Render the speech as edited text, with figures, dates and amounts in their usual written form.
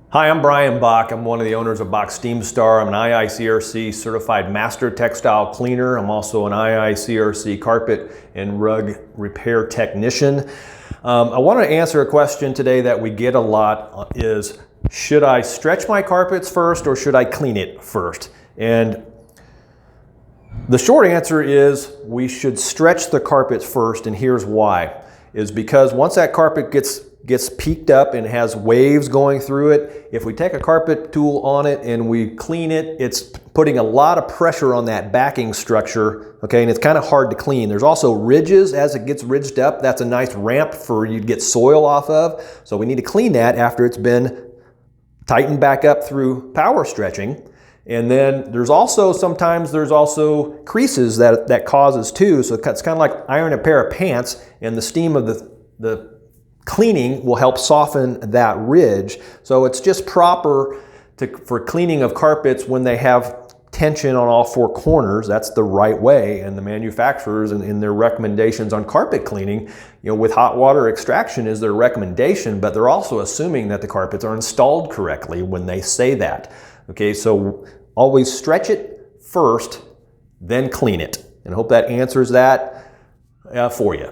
Hi, I'm Brian Bach. I'm one of the owners of Bach SteamStar. I'm an IICRC certified master textile cleaner. I'm also an IICRC carpet and rug repair technician. I want to answer a question today that we get a lot is, should I stretch my carpets first or should I clean it first? And the short answer is we should stretch the carpets first, and here's why. Is because once that carpet gets peaked up and has waves going through it, if we take a carpet tool on it and we clean it, it's putting a lot of pressure on that backing structure, okay, and it's kind of hard to clean. There's also ridges as it gets ridged up. That's a nice ramp for you to get soil off of. So we need to clean that after it's been tightened back up through power stretching. And then there's also sometimes creases that causes too. So it's kind of like iron a pair of pants, and the steam of the cleaning will help soften that ridge. So it's just proper for cleaning of carpets when they have tension on all four corners. That's the right way. And the manufacturers in their recommendations on carpet cleaning, with hot water extraction is their recommendation, but they're also assuming that the carpets are installed correctly when they say that. Okay, so always stretch it first, then clean it. And I hope that answers that for you.